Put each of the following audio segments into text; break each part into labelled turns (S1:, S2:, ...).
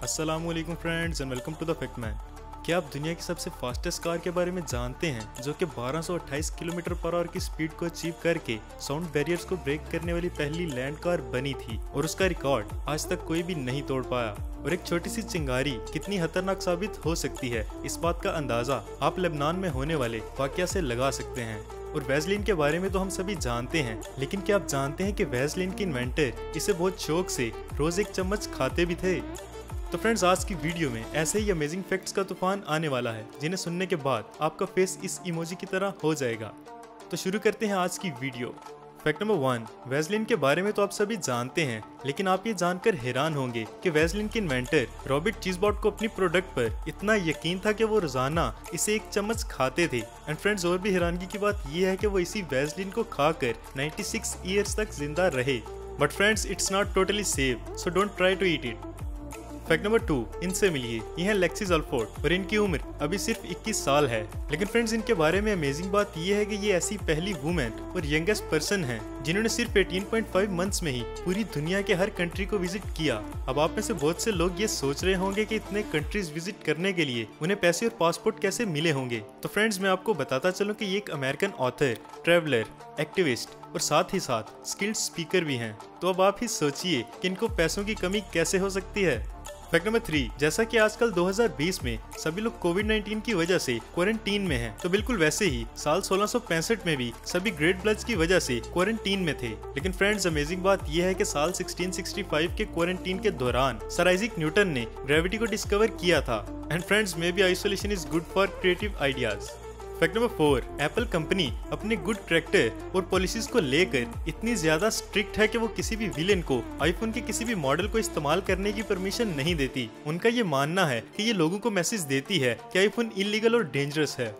S1: अस्सलामुअलैकुम friends and welcome to the fact man. क्या आप दुनिया की सबसे फास्टेस्ट कार के बारे में जानते हैं जो कि 1228 किलोमीटर पर आवर की स्पीड को अचीव करके साउंड बैरियर्स को ब्रेक करने वाली पहली लैंड कार बनी थी और उसका रिकॉर्ड आज तक कोई भी नहीं तोड़ पाया। और एक छोटी सी चिंगारी कितनी खतरनाक साबित हो सकती है, इस बात का अंदाजा आप लेबनान में होने वाले वाकया से लगा सकते हैं। और वैसलीन के बारे में तो हम सभी जानते हैं, लेकिन क्या आप जानते हैं कि वैसलीन के इन्वेंटर इसे बहुत शौक से रोज एक चम्मच खाते भी थे। तो फ्रेंड्स, आज की वीडियो में ऐसे ही अमेजिंग फैक्ट्स का तूफान आने वाला है जिन्हें सुनने के बाद आपका फेस इस इमोजी की तरह हो जाएगा। तो शुरू करते हैं आज की वीडियो। फैक्ट नंबर 1, वैसलीन के बारे में तो आप सभी जानते हैं, लेकिन आप ये जानकर हैरान होंगे कि वैसलीन के इन्वेंटर रॉबर्ट चीजबॉट को अपनी प्रोडक्ट पर इतना यकीन था कि वो रोजाना इसे एक चम्मच खाते थे। एंड फ्रेंड्स, और भी हैरानगी की बात यह है कि वो इसी वैसलीन को खाकर 96 ईयर्स तक जिंदा रहे। But friends, it's not totally safe, so don't try to eat it. Fact number 2, इनसे मिलिए, ये है लेक्सी अल्फोर्ड और इनकी उम्र अभी सिर्फ 21 साल है। लेकिन फ्रेंड्स, इनके बारे में अमेजिंग बात ये है कि ये ऐसी पहली वुमेन और यंगेस्ट पर्सन है जिन्होंने सिर्फ 18.5 मंथ्स में ही पूरी दुनिया के हर कंट्री को विजिट किया। अब आप में से बहुत से लोग ये सोच रहे होंगे कि इतने कंट्रीज विजिट करने के लिए उन्हें पैसे और पासपोर्ट कैसे मिले होंगे। तो फ्रेंड्स, मैं आपको बताता चलूं कि ये एक अमेरिकन ऑथर, ट्रैवलर, एक्टिविस्ट और साथ ही साथ स्किल्ड स्पीकर भी हैं। तो अब आप ही सोचिए कि इनको पैसों की कमी कैसे हो सकती है। फैक्ट नंबर 3, जैसा कि आजकल 2020 में सभी लोग कोविड-19 की वजह से क्वारंटीन में हैं, तो बिल्कुल वैसे ही साल 1665 में भी सभी ग्रेट ब्लड्स की वजह से क्वारंटीन में थे। लेकिन फ्रेंड्स, अमेजिंग बात यह है कि साल 1665 के क्वारंटीन के दौरान सर आइजैक न्यूटन ने ग्रेविटी को डिस्कवर किया था। And friends, may be isolation is good for creative ideas. Fact number 4, Apple company अपने गुड कैरेक्टर और पॉलिसीज को लेकर इतनी ज्यादा स्ट्रिक्ट है कि वो किसी भी विलेन को आईफोन के किसी भी मॉडल को इस्तेमाल करने की परमिशन नहीं देती। उनका ये मानना है कि ये लोगों को मैसेज देती है कि आईफोन इलीगल और डेंजरस है।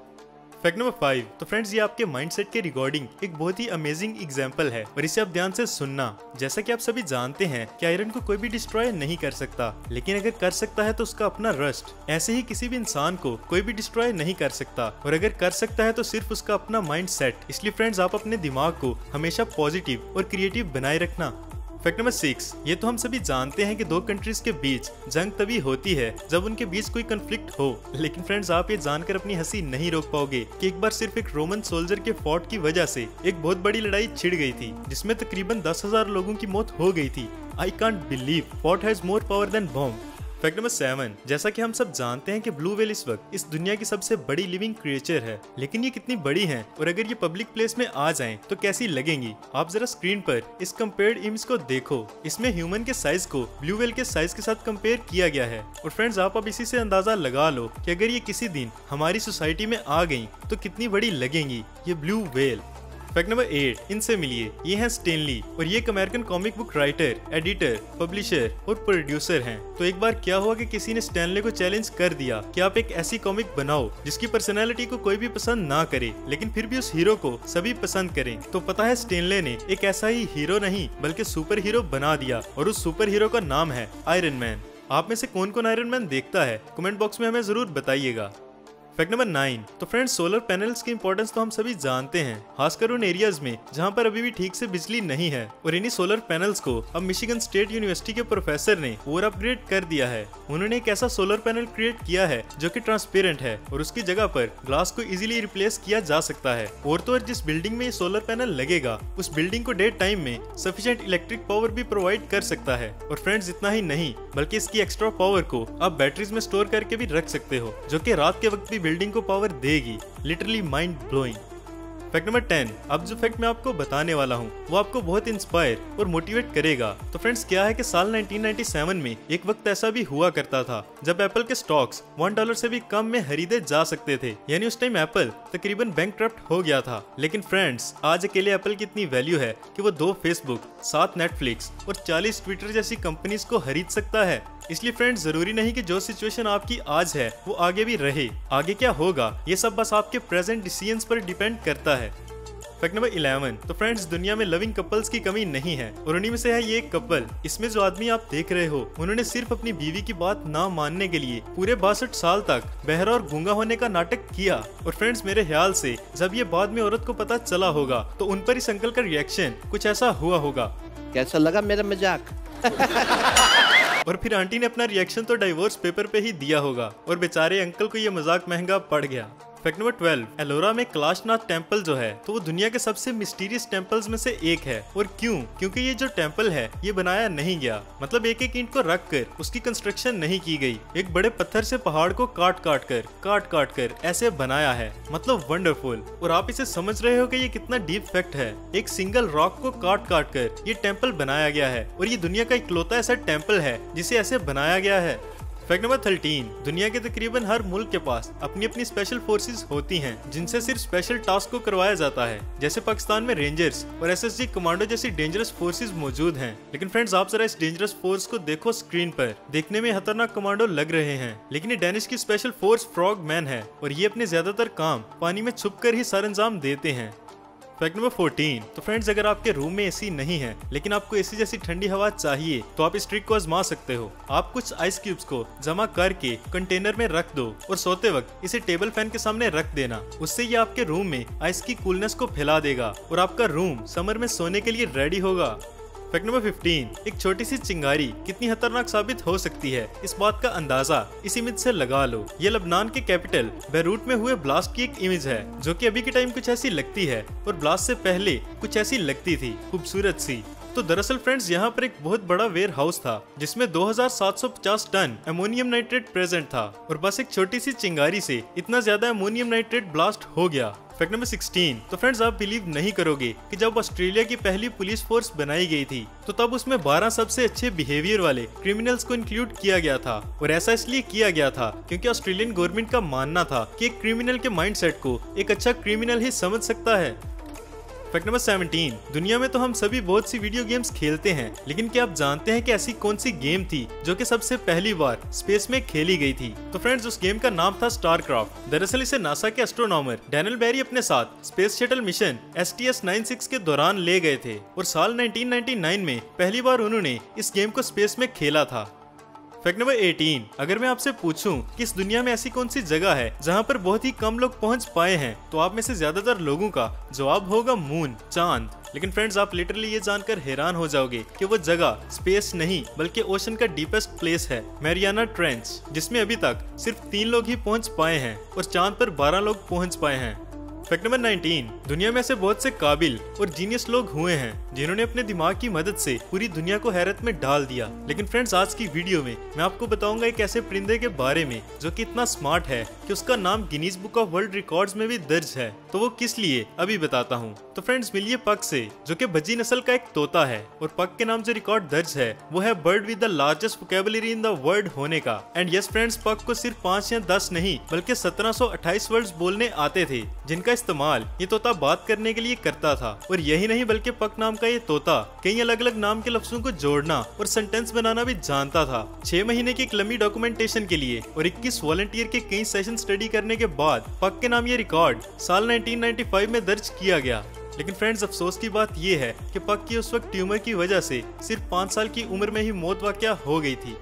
S1: फैक्ट नंबर 5, तो फ्रेंड्स, ये आपके माइंडसेट के रिगार्डिंग एक बहुत ही अमेजिंग एग्जांपल है और इसे आप ध्यान से सुनना। जैसा कि आप सभी जानते हैं कि आयरन को कोई भी डिस्ट्रॉय नहीं कर सकता, लेकिन अगर कर सकता है तो उसका अपना रस्ट। ऐसे ही किसी भी इंसान को कोई भी डिस्ट्रॉय नहीं कर सकता, और अगर कर सकता है तो सिर्फ उसका अपना माइंडसेट। इसलिए फ्रेंड्स, आप अपने दिमाग को हमेशा पॉजिटिव और क्रिएटिव बनाए रखना। फैक्ट नंबर 6, ये तो हम सभी जानते हैं कि दो कंट्रीज के बीच जंग तभी होती है जब उनके बीच कोई कन्फ्लिक्ट हो। लेकिन फ्रेंड्स, आप ये जानकर अपनी हंसी नहीं रोक पाओगे कि एक बार सिर्फ एक रोमन सोल्जर के फोर्ट की वजह से एक बहुत बड़ी लड़ाई छिड़ गई थी जिसमें तकरीबन 10,000 लोगों की मौत हो गई थी। I can't believe fort has more power than bomb. Fact number 7, जैसा कि हम सब जानते हैं कि ब्लू व्हेल इस वक्त इस दुनिया की सबसे बड़ी लिविंग क्रिएचर है, लेकिन ये कितनी बड़ी हैं और अगर ये पब्लिक प्लेस में आ जाएं तो कैसी लगेंगी। आप जरा स्क्रीन पर इस कंपेयर्ड इमेज को देखो। इसमें ह्यूमन के साइज को ब्लू व्हेल के साइज के साथ कंपेयर किया गया है। और फ्रेंड्स, आप अब इसी से अंदाजा लगा लो कि अगर ये किसी दिन हमारी सोसाइटी में आ गई तो कितनी बड़ी लगेंगी ये ब्लू व्हेल। फैक्ट नंबर 8, इनसे मिलिए, ये हैं स्टैन ली और ये एक American comic book writer, editor, publisher और प्रोड्यूसर हैं। तो एक बार क्या हुआ कि किसी ने स्टैन ली को चैलेंज कर दिया कि आप एक ऐसी कॉमिक बनाओ जिसकी पर्सनैलिटी को कोई भी पसंद ना करे लेकिन फिर भी उस हीरो को सभी पसंद करें। तो पता है, स्टैन ली ने एक ऐसा ही हीरो नहीं बल्कि सुपर हीरो बना दिया और उस सुपर हीरो का नाम है आयरन मैन। आप में से कौन कौन आयरन मैन देखता है, कमेंट बॉक्स में हमें जरूर बताइएगा। फैक्ट नंबर 9, तो फ्रेंड्स, सोलर पैनल्स की इंपॉर्टेंस तो हम सभी जानते हैं, खासकर उन एरियाज में जहां पर अभी भी ठीक से बिजली नहीं है। और इन्हीं सोलर पैनल्स को अब मिशिगन स्टेट यूनिवर्सिटी के प्रोफेसर ने और अपग्रेड कर दिया है। उन्होंने एक ऐसा सोलर पैनल क्रिएट किया है जो कि ट्रांसपेरेंट है और उसकी जगह पर ग्लास को इजीली रिप्लेस किया जा सकता है। और तो और जिस बिल्डिंग में ये सोलर पैनल लगेगा उस बिल्डिंग को डे टाइम में सफिशिएंट इलेक्ट्रिक पावर भी प्रोवाइड कर सकता है। और फ्रेंड्स, इतना ही नहीं बल्कि इसकी एक्स्ट्रा पावर को आप बैटरीज में स्टोर करके भी रख सकते हो, जो कि रात के वक्त भी बिल्डिंग को पावर देगी। Literally mind blowing. Fact number 10, अब जो फैक्ट मैं आपको बताने वाला हूँ वो आपको बहुत इंस्पायर और मोटिवेट करेगा। तो फ्रेंड्स, क्या है कि साल 1997 में एक वक्त ऐसा भी हुआ करता था जब एप्पल के स्टॉक्स $1 से भी कम में खरीदे जा सकते थे, यानी उस टाइम एप्पल तकरीबन बैंकक्रप्ट हो गया था। लेकिन फ्रेंड्स, आज अकेले एप्पल की इतनी वैल्यू है कि वो 2 फेसबुक, 7 नेटफ्लिक्स और 40 ट्विटर जैसी कंपनीज को खरीद सकता है। इसलिए फ्रेंड्स, जरूरी नहीं कि जो सिचुएशन आपकी आज है वो आगे भी रहे। आगे क्या होगा ये सब बस आपके प्रेजेंट डिसीजंस पर डिपेंड करता है। फैक्ट नंबर 11, तो फ्रेंड्स, दुनिया में लविंग कपल्स की कमी नहीं है और उन्हीं में से है ये एक कपल। इसमें जो आदमी आप देख रहे हो उन्होंने सिर्फ अपनी बीवी की बात ना मानने के लिए पूरे 62 साल तक बहरा और गूंगा होने का नाटक किया। और फ्रेंड्स, मेरे ख्याल से जब ये बाद में औरत को पता चला होगा तो उन पर इस अंकल का रिएक्शन कुछ ऐसा हुआ होगा।
S2: कैसा लगा मेरा मजाक?
S1: और फिर आंटी ने अपना रिएक्शन तो डाइवोर्स पेपर पे ही दिया होगा और बेचारे अंकल को ये मजाक महंगा पड़ गया। फैक्ट नंबर 12, एलोरा में कैलाशनाथ टेम्पल जो है तो वो दुनिया के सबसे मिस्टीरियस टेम्पल्स में से एक है। और क्यों? क्योंकि ये जो टेम्पल है ये बनाया नहीं गया, मतलब एक एक ईंट को रख कर उसकी कंस्ट्रक्शन नहीं की गई। एक बड़े पत्थर से पहाड़ को काट काट कर ऐसे बनाया है, मतलब वंडरफुल। और आप इसे समझ रहे हो कि ये कितना डीप फैक्ट है। एक सिंगल रॉक को काट कर ये टेम्पल बनाया गया है और ये दुनिया का इकलौता ऐसा टेम्पल है जिसे ऐसे बनाया गया है। फैक्ट नंबर 13, दुनिया के तकरीबन हर मुल्क के पास अपनी अपनी स्पेशल फोर्सेस होती हैं जिनसे सिर्फ स्पेशल टास्क को करवाया जाता है। जैसे पाकिस्तान में रेंजर्स और एसएसजी कमांडो जैसी डेंजरस फोर्सेस मौजूद हैं। लेकिन फ्रेंड्स, आप जरा इस डेंजरस फोर्स को देखो स्क्रीन पर, देखने में खतरनाक कमांडो लग रहे हैं, लेकिन ये डेनिश की स्पेशल फोर्स फ्रॉग मैन है और ये अपने ज्यादातर काम पानी में छुप कर ही सरअंजाम देते हैं। फैक्ट नंबर 14, तो फ्रेंड्स, अगर आपके रूम में एसी नहीं है लेकिन आपको एसी जैसी ठंडी हवा चाहिए तो आप इस ट्रिक को आजमा सकते हो। आप कुछ आइस क्यूब्स को जमा करके कंटेनर में रख दो और सोते वक्त इसे टेबल फैन के सामने रख देना। उससे ये आपके रूम में आइस की कूलनेस को फैला देगा और आपका रूम समर में सोने के लिए रेडी होगा। फैक्ट नंबर 15, एक छोटी सी चिंगारी कितनी खतरनाक साबित हो सकती है इस बात का अंदाजा इस इमेज से लगा लो। ये लबनान के कैपिटल बेरूट में हुए ब्लास्ट की एक इमेज है जो कि अभी के टाइम कुछ ऐसी लगती है और ब्लास्ट से पहले कुछ ऐसी लगती थी, खूबसूरत सी। तो दरअसल फ्रेंड्स, यहाँ पर एक बहुत बड़ा वेयर हाउस था जिसमें 2750 टन अमोनियम नाइट्रेट प्रेजेंट था और बस एक छोटी सी चिंगारी से इतना ज्यादा अमोनियम नाइट्रेट ब्लास्ट हो गया। फैक्ट नंबर 16, तो फ्रेंड्स, आप बिलीव नहीं करोगे कि जब ऑस्ट्रेलिया की पहली पुलिस फोर्स बनाई गई थी तो तब उसमें 12 सबसे अच्छे बिहेवियर वाले क्रिमिनल्स को इंक्लूड किया गया था। और ऐसा इसलिए किया गया था क्योंकि ऑस्ट्रेलियन गवर्नमेंट का मानना था कि एक क्रिमिनल के माइंडसेट को एक अच्छा क्रिमिनल ही समझ सकता है। फैक्ट नंबर 17, दुनिया में तो हम सभी बहुत सी वीडियो गेम्स खेलते हैं, लेकिन क्या आप जानते हैं कि ऐसी कौन सी गेम थी जो कि सबसे पहली बार स्पेस में खेली गई थी? तो फ्रेंड्स, उस गेम का नाम था स्टारक्राफ्ट। दरअसल इसे नासा के एस्ट्रोनॉमर डैनियल बैरी अपने साथ स्पेस शटल मिशन STS-96 के दौरान ले गए थे और साल 1999 में पहली बार उन्होंने इस गेम को स्पेस में खेला था। फैक्ट नंबर 18, अगर मैं आपसे पूछूं कि इस दुनिया में ऐसी कौन सी जगह है जहां पर बहुत ही कम लोग पहुंच पाए हैं, तो आप में से ज्यादातर लोगों का जवाब होगा मून, चांद। लेकिन फ्रेंड्स, आप लिटरली ये जानकर हैरान हो जाओगे कि वो जगह स्पेस नहीं बल्कि ओशन का डीपेस्ट प्लेस है, मैरियाना ट्रेंच, जिसमें अभी तक सिर्फ 3 लोग ही पहुंच पाए हैं और चांद पर 12 लोग पहुंच पाए हैं। फैक्ट नंबर 19, दुनिया में ऐसे बहुत से काबिल और जीनियस लोग हुए हैं जिन्होंने अपने दिमाग की मदद से पूरी दुनिया को हैरत में डाल दिया। लेकिन फ्रेंड्स, आज की वीडियो में मैं आपको बताऊंगा एक ऐसे परिंदे के बारे में जो कि इतना स्मार्ट है कि उसका नाम Guinness book of world records में भी दर्ज है। तो वो किस लिए, अभी बताता हूँ। तो फ्रेंड्स, मिलिए पक से, जो कि भज्जी नस्ल का एक तोता है और पक के नाम जो रिकॉर्ड दर्ज है वो है bird with the largest vocabulary in the world होने का। एंड यस फ्रेंड्स, पक को सिर्फ 5 या 10 नहीं बल्कि 1728 वर्ड्स बोलने आते थे, जिनका इस्तेमाल ये तोता बात करने के लिए करता था। और यही नहीं बल्कि पक नाम का ये तोता कई अलग अलग नाम के लफ्जों को जोड़ना और सेंटेंस बनाना भी जानता था। 6 महीने की एक लंबी डॉक्यूमेंटेशन के लिए और 21 वॉलंटियर के कई सेशन स्टडी करने के बाद पक के नाम ये रिकॉर्ड साल 1995 में दर्ज किया गया। लेकिन फ्रेंड्स, अफसोस की बात यह है कि पक की उस वक्त ट्यूमर की वजह से सिर्फ 5 साल की उम्र में ही मौत वाकया हो गई थी।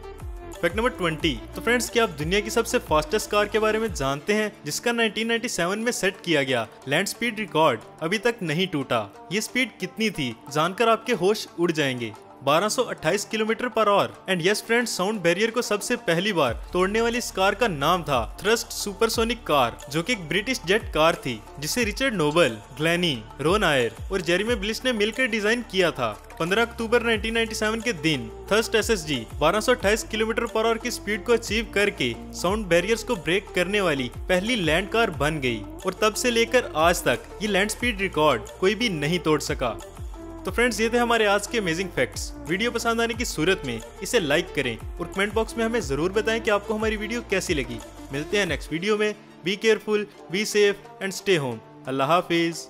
S1: फैक्ट नंबर 20, तो फ्रेंड्स, क्या आप दुनिया की सबसे फास्टेस्ट कार के बारे में जानते हैं जिसका 1997 में सेट किया गया लैंड स्पीड रिकॉर्ड अभी तक नहीं टूटा? ये स्पीड कितनी थी जानकर आपके होश उड़ जाएंगे, 1228 kilometre per our. And yes friends, sound barrier को सबसे पहली बार तोड़ने वाली इस कार का नाम था थ्रस्ट सुपरसोनिक कार, जो कि एक ब्रिटिश जेट कार थी जिसे रिचर्ड नोबल, ग्लैनी, रोन आयर और जेरेमी ब्लिस ने मिलकर डिजाइन किया था। 15 अक्टूबर 1997 के दिन Thrust SSG 1228 kilometre per hour की स्पीड को अचीव करके साउंड बैरियर्स को ब्रेक करने वाली पहली लैंड कार बन गई और तब से लेकर आज तक ये लैंड स्पीड रिकॉर्ड कोई भी नहीं तोड़ सका। तो फ्रेंड्स, ये थे हमारे आज के अमेजिंग फैक्ट्स। वीडियो पसंद आने की सूरत में इसे लाइक करें और कमेंट बॉक्स में हमें जरूर बताएं कि आपको हमारी वीडियो कैसी लगी। मिलते हैं नेक्स्ट वीडियो में। Be careful, be safe and stay home. Allah Hafiz.